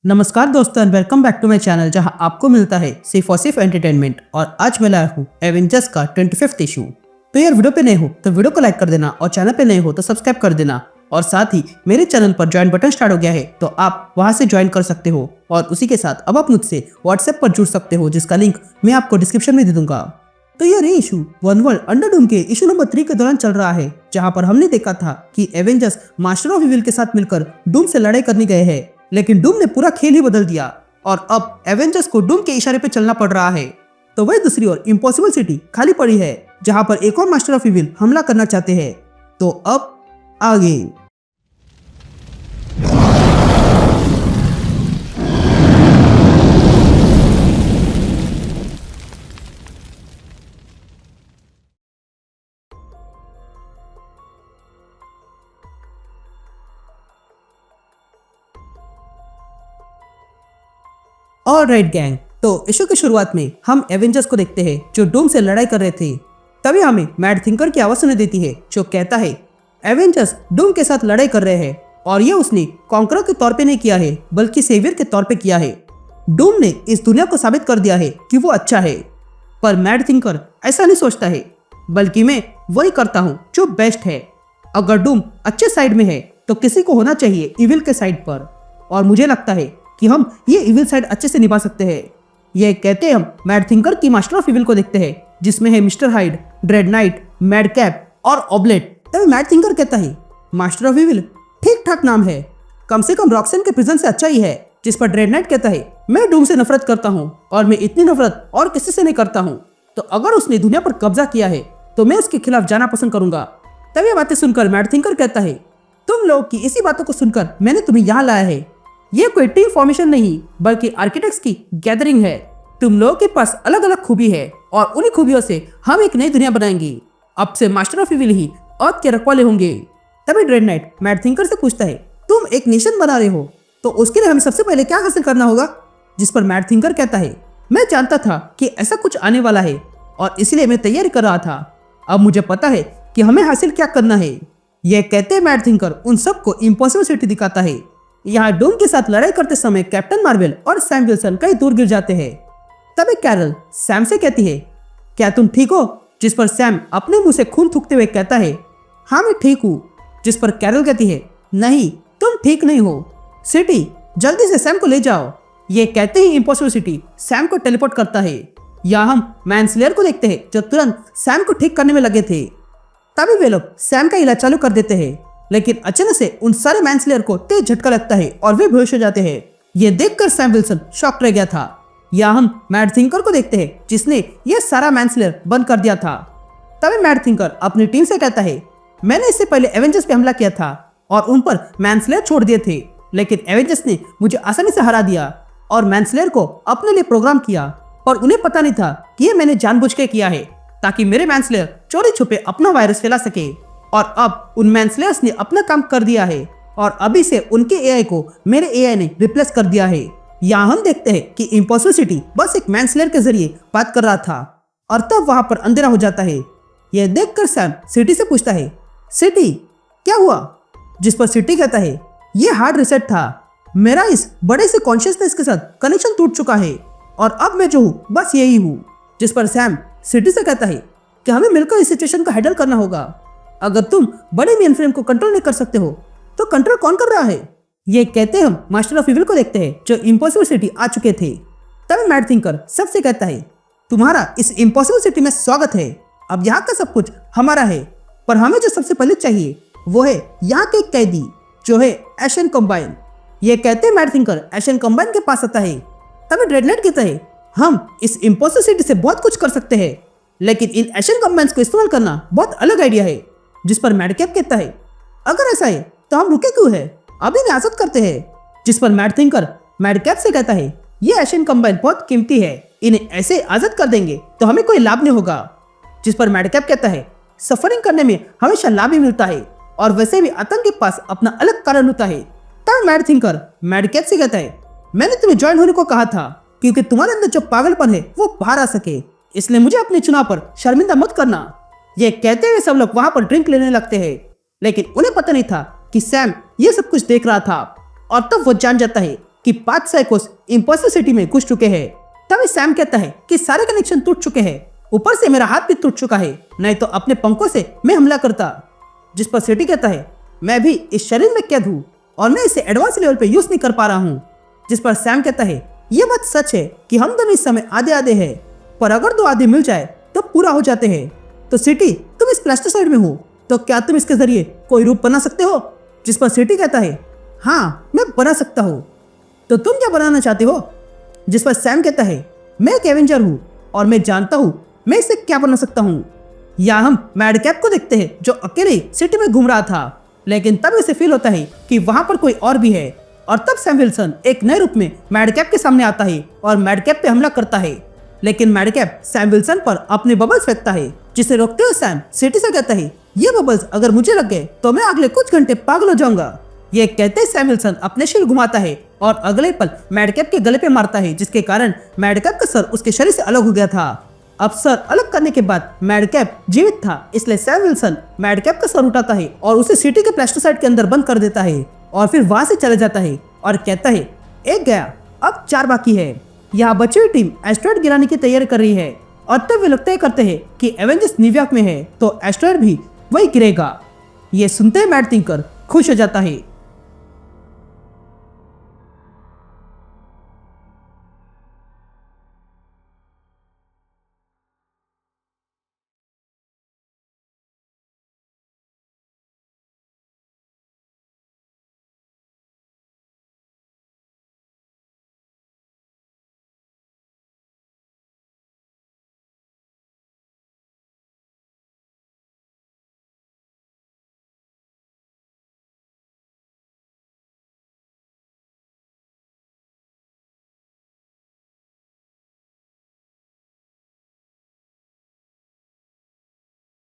नमस्कार दोस्तों and welcome back to my channel जहां आपको मिलता है सिर्फ और सिर्फ एंटरटेनमेंट। और आज मैं लाया हूं एवेंजर्स का 25th इशू। तो यार वीडियो पे नए हो तो वीडियो को लाइक कर देना और चैनल पे नए हो तो सब्सक्राइब कर देना। और साथ ही मेरे चैनल पर ज्वाइन बटन स्टार्ट हो गया है तो आप वहां से ज्वाइन कर सकते हो। और उसी के साथ अब आप मुझसे व्हाट्सएप पर जुड़ सकते हो जिसका लिंक मैं आपको डिस्क्रिप्शन में दे दूंगा। तो यार ये issue one world under Doom के इशू नंबर 3 के दौरान चल रहा है, जहां पर हमने देखा था कि एवेंजर्स मास्टर ऑफ इविल के साथ मिलकर डूम से लड़ाई करने गए हैं, लेकिन डूम ने पूरा खेल ही बदल दिया और अब एवेंजर्स को डूम के इशारे पे चलना पड़ रहा है। तो वही दूसरी ओर इम्पॉसिबल सिटी खाली पड़ी है, जहां पर एक और मास्टर ऑफ इविल हमला करना चाहते हैं। तो अब आगे ऑलराइट गैंग, तो इशू की शुरुआत में हम एवेंजर्स को देखते हैं जो डूम से लड़ाई कर रहे थे। तभी हमें मैड थिंकर की आवाज सुनाई देती है जो कहता है एवेंजर्स डूम के साथ लड़ाई कर रहे हैं और ये उसने कॉन्करर के तौर पे नहीं किया है बल्कि सेवियर के तौर पे किया है। डूम ने इस दुनिया को साबित कर दिया है कि वो अच्छा है, पर मैड थिंकर ऐसा नहीं सोचता है, बल्कि मैं वही करता हूँ जो बेस्ट है। अगर डूम अच्छे साइड में है तो किसी को होना चाहिए इविल के साइड पर, और मुझे लगता है कि हम ये इविल साइड अच्छे से निभा सकते हैं। ये कहते हम मैड थिंकर की मास्टर ऑफ इविल को देखते हैं जिसमें है mister hide, dread night, mad cap और ऑब्लेट। तभी मैड थिंकर कहता है मास्टर ऑफ इविल ठीक ठाक नाम है, कम से कम रॉक्सन के प्रिजन से अच्छा ही है। जिस पर ड्रेड नाइट कहता है मैं डूम से नफरत करता हूँ और मैं इतनी नफरत और किसी से नहीं करता हूँ, तो अगर उसने दुनिया पर कब्जा किया है तो मैं उसके खिलाफ जाना पसंद करूंगा। तभी बातें सुनकर मैड थिंकर कहता है तुम लोग की इसी बातों को सुनकर मैंने तुम्हें यहाँ लाया है। ये कोई टीम फॉर्मेशन नहीं बल्कि आर्किटेक्ट्स की गैदरिंग है। तुम लोगों के पास अलग अलग खूबी है और उन्हीं खूबियों से हम एक नई दुनिया बनाएंगे। अब से मास्टर ऑफ इविल ही अर्थ के रखवाले होंगे। तभी ड्रेड नाइट मैड थिंकर से पूछता है तुम एक नेशन बना रहे हो तो उसके लिए हमें सबसे पहले क्या हासिल करना होगा। जिस पर मैड थिंकर कहता है मैं जानता था कि ऐसा कुछ आने वाला है और इसलिए मैं तैयारी कर रहा था। अब मुझे पता है कि हमें हासिल क्या करना है। यह कहते मैड थिंकर उन सबको इम्पॉसिबल सिटी दिखाता है। यहाँ डूम के साथ लड़ाई करते समय कैप्टन मार्वल और सैम विल्सन कहीं दूर गिर जाते हैं। तभी कैरल सैम से कहती है क्या तुम ठीक हो। जिस पर सैम अपने मुंह से खून थूकते हुए कहता है हाँ मैं ठीक हूँ। जिस पर कैरल कहती है नहीं तुम ठीक नहीं हो, सिटी जल्दी से सैम को ले जाओ। ये कहते ही इम्पॉसिबल सिटी सैम को टेलीपोर्ट करता है। यहाँ हम मैनस्लेयर को देखते हैं जो तुरंत सैम को ठीक करने में लगे थे। तभी वे लोग सैम का इलाज चालू कर देते हैं, लेकिन अचानक से उन सारे मैनस्लेयर को तेज झटका लगता है और वे बेहोश हो जाते हैं। ये देखकर सैम विल्सन शॉक रह गया था। यहाँ हम मैड थिंकर को देखते हैं जिसने ये सारा मैनस्लेयर बंद कर दिया था। तभी मैड थिंकर अपनी टीम से कहता है मैंने इससे पहले एवेंजर्स पे हमला किया था और उन पर मैनस्लेयर छोड़ दिए थे, लेकिन एवेंजर्स ने मुझे आसानी से हरा दिया और मैनस्लेयर को अपने लिए प्रोग्राम किया। और उन्हें पता नहीं था कि ये मैंने जानबूझ के किया है ताकि मेरे मैनस्लेयर चोरी छुपे अपना वायरस फैला सके। और अब उन मैनस्लेयर्स ने अपना काम कर दिया है और अभी से उनके एआई को मेरे एआई ने रिप्लेस कर दिया है। यहाँ हम देखते हैं कि इम्पॉसिबल सिटी बस एक मैनस्लेयर के जरिए बात कर रहा था और तब वहां पर अंधेरा हो जाता है। यह देखकर सैम सिटी से पूछता है सिटी क्या हुआ। जिस पर सिटी कहता है ये हार्ड रिसेट था, मेरा इस बड़े से कॉन्शियसनेस के साथ कनेक्शन टूट चुका है और अब मैं जो हूँ बस यही हूँ। जिस पर सैम सिटी से कहता है कि हमें मिलकर इस सिचुएशन को हैंडल करना होगा। अगर तुम बड़े मेन फ्रेम को कंट्रोल नहीं कर सकते हो तो कंट्रोल कौन कर रहा है। ये कहते हम मास्टर ऑफ इविल को देखते हैं जो इम्पॉसिबल सिटी आ चुके थे। तभी मैड थिंकर सबसे कहता है तुम्हारा इस इम्पॉसिबल सिटी में स्वागत है। अब यहाँ का सब कुछ हमारा है, पर हमें जो सबसे पहले चाहिए वो है यहाँ के एक कैदी जो है एशियन कंबाइन। ये कहते मैड थिंकर एशियन कंबाइन के पास आता है। तभी ड्रेड नाइट कहता है हम इस इम्पॉसिबल सिटी से बहुत कुछ कर सकते हैं, लेकिन इन एशियन कंबाइंस को इस्तेमाल करना बहुत अलग आइडिया है। जिस पर मैड कैप कहता है अगर ऐसा है तो हम रुके क्यों है, अभी इन्हें आजाद करते हैं। जिस पर मैड थिंकर मैड कैप से कहता है ये एशियन कंबाइन बहुत कीमती है, इन्हें ऐसे आजाद कर देंगे तो हमें कोई लाभ नहीं होगा। जिस पर मैड कैप कहता है सफरिंग करने में हमेशा लाभ ही मिलता है और वैसे भी आतंक के पास अपना अलग कारण होता है। तब मैड थिंकर मैड कैप से कहता है मैंने तुम्हें ज्वाइन होने को कहा था क्योंकि तुम्हारे अंदर जो पागलपन है वो बाहर आ सके, इसलिए मुझे अपने चुनाव पर शर्मिंदा मत करना। ये कहते हुए सब लोग वहां पर ड्रिंक लेने लगते हैं, लेकिन उन्हें पता नहीं था कि सैम ये सब कुछ देख रहा था और तब वो जान जाता है कि 5 साइकोस इम्पॉसिबल सिटी में घुस चुके हैं। तभी सैम कहता है कि सारे कनेक्शन टूट चुके हैं, ऊपर से मेरा हाथ भी टूट चुका है, नहीं तो अपने पंखों से मैं हमला करता। जिस पर सिटी कहता है मैं भी इस शरीर में कैद हूँ और मैं इसे एडवांस लेवल पे यूज नहीं कर पा रहा हूँ। जिस पर सैम कहता है ये बात सच है कि हम दोनों इस समय आधे आधे हैं, पर अगर 2 आधे मिल जाए तो पूरा हो जाते हैं। तो सिटी तुम इस प्लास्टिसाइड में हो, तो क्या तुम इसके जरिए कोई रूप बना सकते हो? जिस पर सिटी कहता है हाँ मैं बना सकता हूँ। तो तुम क्या बनाना चाहते हो? जिस पर सैम कहता है मैं एक एवेंजर हूँ और मैं जानता हूँ मैं इससे क्या बना सकता हूँ। या हम मैडकैप को देखते हैं जो अकेले सिटी में घूम रहा था, लेकिन तब इसे फील होता है कि वहां पर कोई और भी है। और तब सैम विल्सन एक नए रूप में मैडकैप के सामने आता है और मैडकैप पे हमला करता है, लेकिन मैडकैप सैम विल्सन पर अपने बबल्स फेंकता है, जिसे रोकते हुए सैम सिटी से कहता है ये बबल्स अगर मुझे लग गए तो मैं अगले कुछ घंटे पागल हो जाऊंगा। ये कहते ही सैम विल्सन अपने सिर घुमाता है और अगले पल मैडकैप के गले पे मारता है, जिसके कारण मैडकैप का सर उसके शरीर से अलग हो गया था। अब सर अलग करने के बाद मैडकैप जीवित था, इसलिए सैम विल्सन मैडकैप का सर उठाता है और उसे सिटी के प्लास्टिसाइड के अंदर बंद कर देता है और फिर वहां से चले जाता है और कहता है एक गया, अब 4 बाकी है। यहाँ बची हुई टीम एस्ट्रॉयड गिराने की तैयारी कर रही है और तब वे लोग तय करते हैं कि एवेंजर्स न्यूयॉर्क में है तो एस्ट्रॉयड भी वही गिरेगा। ये सुनते ही मैड थिंकर खुश हो जाता है